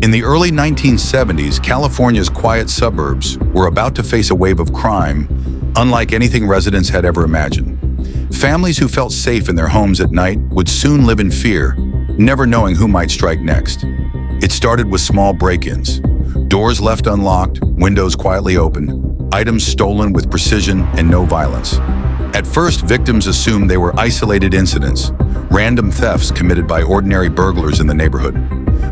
In the early 1970s, California's quiet suburbs were about to face a wave of crime unlike anything residents had ever imagined. Families who felt safe in their homes at night would soon live in fear, never knowing who might strike next. It started with small break-ins. Doors left unlocked, windows quietly open, items stolen with precision and no violence. At first, victims assumed they were isolated incidents, random thefts committed by ordinary burglars in the neighborhood.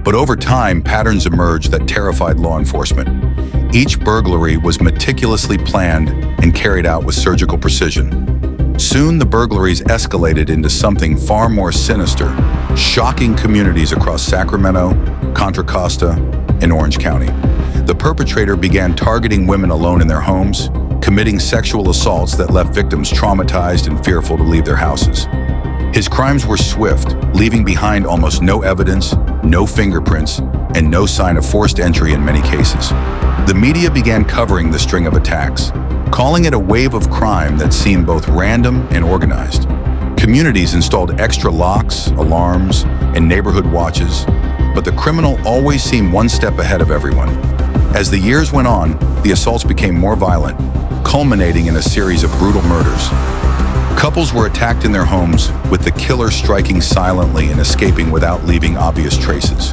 But over time, patterns emerged that terrified law enforcement. Each burglary was meticulously planned and carried out with surgical precision. Soon, the burglaries escalated into something far more sinister, shocking communities across Sacramento, Contra Costa, and Orange County. The perpetrator began targeting women alone in their homes, committing sexual assaults that left victims traumatized and fearful to leave their houses. His crimes were swift, leaving behind almost no evidence, no fingerprints, and no sign of forced entry in many cases. The media began covering the string of attacks, calling it a wave of crime that seemed both random and organized. Communities installed extra locks, alarms, and neighborhood watches, but the criminal always seemed one step ahead of everyone. As the years went on, the assaults became more violent, culminating in a series of brutal murders. Couples were attacked in their homes, with the killer striking silently and escaping without leaving obvious traces.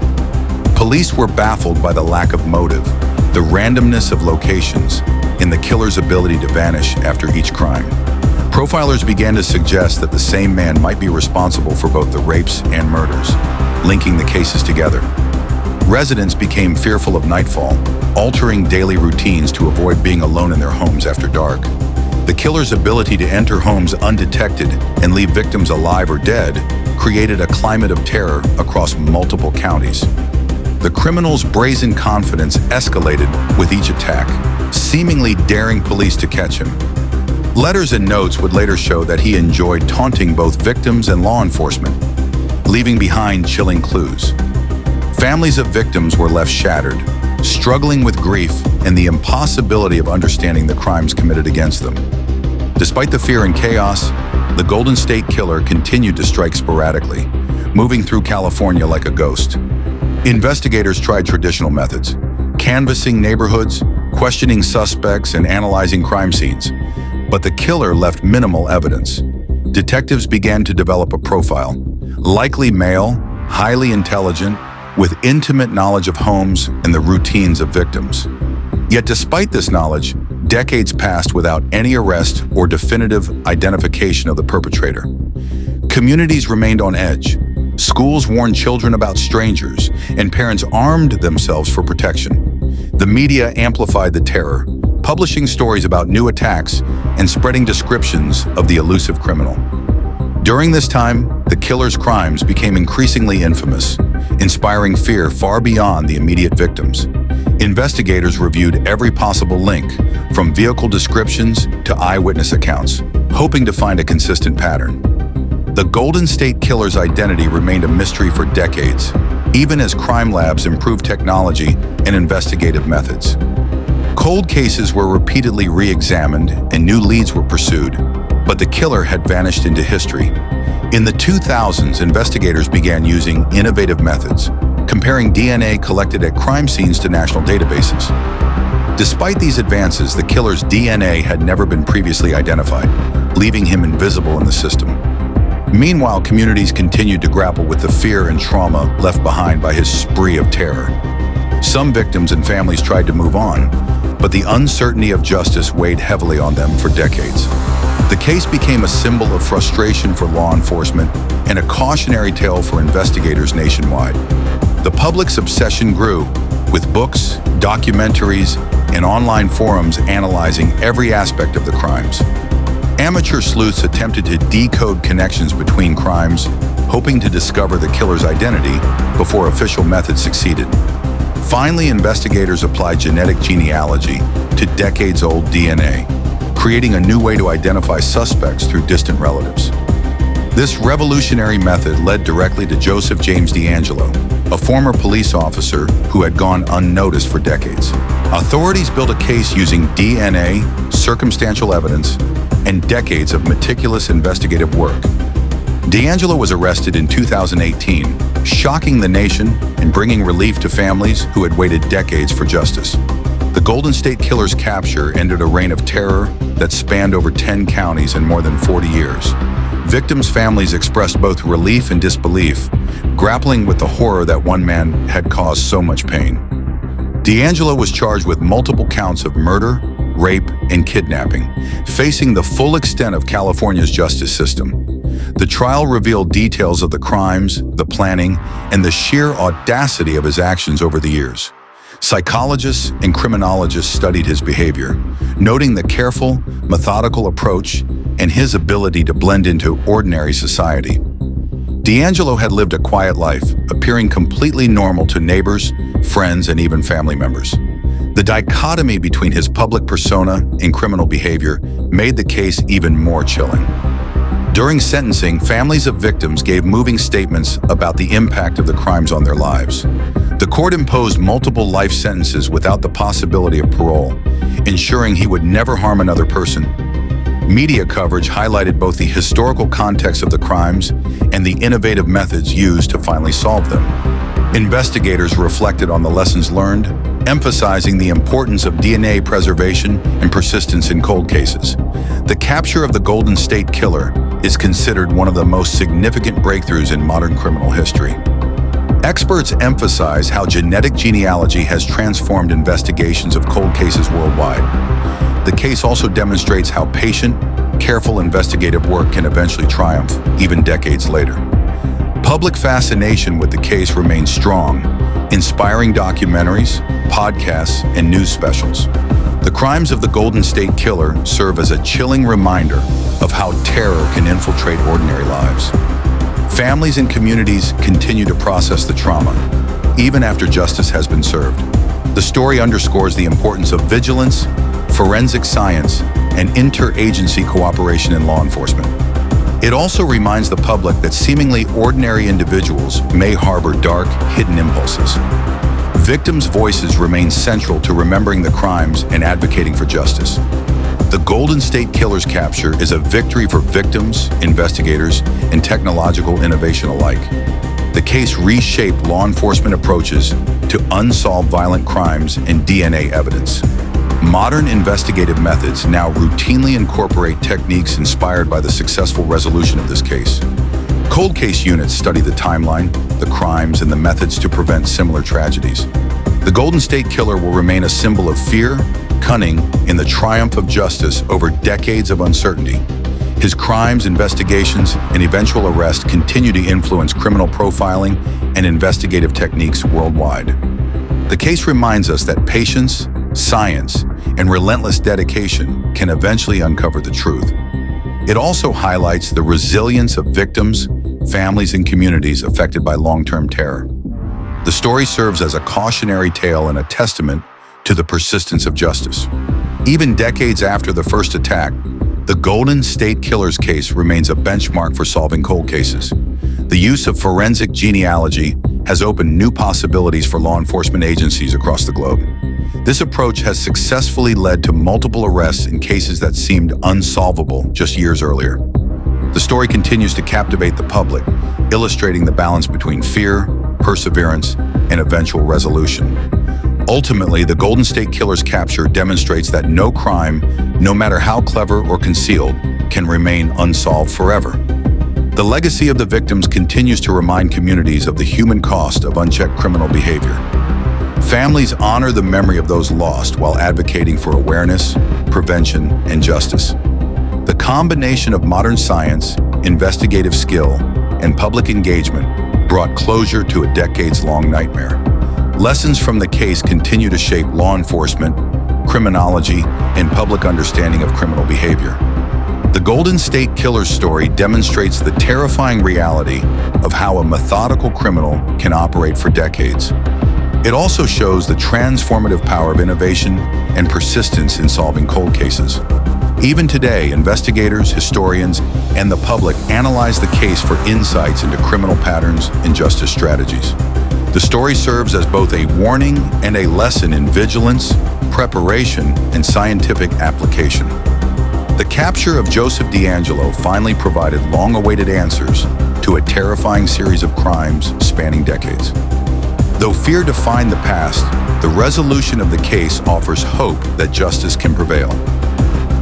Police were baffled by the lack of motive, the randomness of locations, and the killer's ability to vanish after each crime. Profilers began to suggest that the same man might be responsible for both the rapes and murders, linking the cases together. Residents became fearful of nightfall, altering daily routines to avoid being alone in their homes after dark. The killer's ability to enter homes undetected and leave victims alive or dead created a climate of terror across multiple counties. The criminal's brazen confidence escalated with each attack, seemingly daring police to catch him. Letters and notes would later show that he enjoyed taunting both victims and law enforcement, leaving behind chilling clues. Families of victims were left shattered, struggling with grief and the impossibility of understanding the crimes committed against them. Despite the fear and chaos, the Golden State Killer continued to strike sporadically, moving through California like a ghost. Investigators tried traditional methods, canvassing neighborhoods, questioning suspects, and analyzing crime scenes. But the killer left minimal evidence. Detectives began to develop a profile, likely male, highly intelligent, with intimate knowledge of homes and the routines of victims. Yet despite this knowledge, decades passed without any arrest or definitive identification of the perpetrator. Communities remained on edge. Schools warned children about strangers, and parents armed themselves for protection. The media amplified the terror, publishing stories about new attacks and spreading descriptions of the elusive criminal. During this time, the killer's crimes became increasingly infamous, inspiring fear far beyond the immediate victims. Investigators reviewed every possible link, from vehicle descriptions to eyewitness accounts, hoping to find a consistent pattern. The Golden State Killer's identity remained a mystery for decades, even as crime labs improved technology and investigative methods. Cold cases were repeatedly re-examined and new leads were pursued, but the killer had vanished into history. In the 2000s, investigators began using innovative methods, comparing DNA collected at crime scenes to national databases. Despite these advances, the killer's DNA had never been previously identified, leaving him invisible in the system. Meanwhile, communities continued to grapple with the fear and trauma left behind by his spree of terror. Some victims and families tried to move on, but the uncertainty of justice weighed heavily on them for decades. The case became a symbol of frustration for law enforcement and a cautionary tale for investigators nationwide. The public's obsession grew, with books, documentaries, and online forums analyzing every aspect of the crimes. Amateur sleuths attempted to decode connections between crimes, hoping to discover the killer's identity before official methods succeeded. Finally, investigators applied genetic genealogy to decades-old DNA, creating a new way to identify suspects through distant relatives. This revolutionary method led directly to Joseph James DeAngelo, a former police officer who had gone unnoticed for decades. Authorities built a case using DNA, circumstantial evidence, and decades of meticulous investigative work. D'Angelo was arrested in 2018, shocking the nation and bringing relief to families who had waited decades for justice. The Golden State Killer's capture ended a reign of terror that spanned over 10 counties and more than 40 years. Victims' families expressed both relief and disbelief, grappling with the horror that one man had caused so much pain. D'Angelo was charged with multiple counts of murder, rape, and kidnapping, facing the full extent of California's justice system. The trial revealed details of the crimes, the planning, and the sheer audacity of his actions over the years. Psychologists and criminologists studied his behavior, noting the careful, methodical approach and his ability to blend into ordinary society. D'Angelo had lived a quiet life, appearing completely normal to neighbors, friends, and even family members. The dichotomy between his public persona and criminal behavior made the case even more chilling. During sentencing, families of victims gave moving statements about the impact of the crimes on their lives. The court imposed multiple life sentences without the possibility of parole, ensuring he would never harm another person. Media coverage highlighted both the historical context of the crimes and the innovative methods used to finally solve them. Investigators reflected on the lessons learned, emphasizing the importance of DNA preservation and persistence in cold cases. The capture of the Golden State Killer is considered one of the most significant breakthroughs in modern criminal history. Experts emphasize how genetic genealogy has transformed investigations of cold cases worldwide. The case also demonstrates how patient, careful investigative work can eventually triumph, even decades later. Public fascination with the case remains strong, inspiring documentaries, podcasts, and news specials. The crimes of the Golden State Killer serve as a chilling reminder of how terror can infiltrate ordinary lives. Families and communities continue to process the trauma, even after justice has been served. The story underscores the importance of vigilance, forensic science, and interagency cooperation in law enforcement. It also reminds the public that seemingly ordinary individuals may harbor dark, hidden impulses. Victims' voices remain central to remembering the crimes and advocating for justice. The Golden State Killer's capture is a victory for victims, investigators, and technological innovation alike. The case reshaped law enforcement approaches to unsolved violent crimes and DNA evidence. Modern investigative methods now routinely incorporate techniques inspired by the successful resolution of this case. Cold case units study the timeline, the crimes, and the methods to prevent similar tragedies. The Golden State Killer will remain a symbol of fear, cunning, and the triumph of justice over decades of uncertainty. His crimes, investigations, and eventual arrest continue to influence criminal profiling and investigative techniques worldwide. The case reminds us that patience, science, and relentless dedication can eventually uncover the truth. It also highlights the resilience of victims, families, and communities affected by long-term terror. The story serves as a cautionary tale and a testament to the persistence of justice. Even decades after the first attack, the Golden State Killer's case remains a benchmark for solving cold cases. The use of forensic genealogy has opened new possibilities for law enforcement agencies across the globe. This approach has successfully led to multiple arrests in cases that seemed unsolvable just years earlier. The story continues to captivate the public, illustrating the balance between fear, perseverance, and eventual resolution. Ultimately, the Golden State Killer's capture demonstrates that no crime, no matter how clever or concealed, can remain unsolved forever. The legacy of the victims continues to remind communities of the human cost of unchecked criminal behavior. Families honor the memory of those lost while advocating for awareness, prevention, and justice. The combination of modern science, investigative skill, and public engagement brought closure to a decades-long nightmare. Lessons from the case continue to shape law enforcement, criminology, and public understanding of criminal behavior. The Golden State Killer's story demonstrates the terrifying reality of how a methodical criminal can operate for decades. It also shows the transformative power of innovation and persistence in solving cold cases. Even today, investigators, historians, and the public analyze the case for insights into criminal patterns and justice strategies. The story serves as both a warning and a lesson in vigilance, preparation, and scientific application. The capture of Joseph D'Angelo finally provided long-awaited answers to a terrifying series of crimes spanning decades. Though fear defined the past, the resolution of the case offers hope that justice can prevail.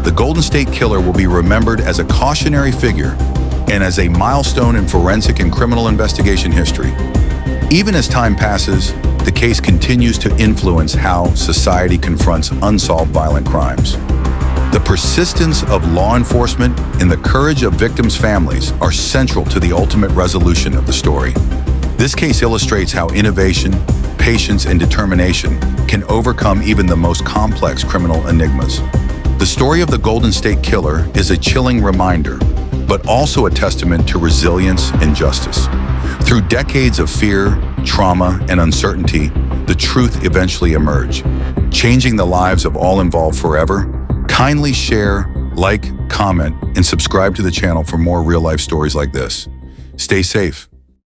The Golden State Killer will be remembered as a cautionary figure and as a milestone in forensic and criminal investigation history. Even as time passes, the case continues to influence how society confronts unsolved violent crimes. The persistence of law enforcement and the courage of victims' families are central to the ultimate resolution of the story. This case illustrates how innovation, patience, and determination can overcome even the most complex criminal enigmas. The story of the Golden State Killer is a chilling reminder, but also a testament to resilience and justice. Through decades of fear, trauma, and uncertainty, the truth eventually emerged, changing the lives of all involved forever. Kindly share, like, comment, and subscribe to the channel for more real-life stories like this. Stay safe.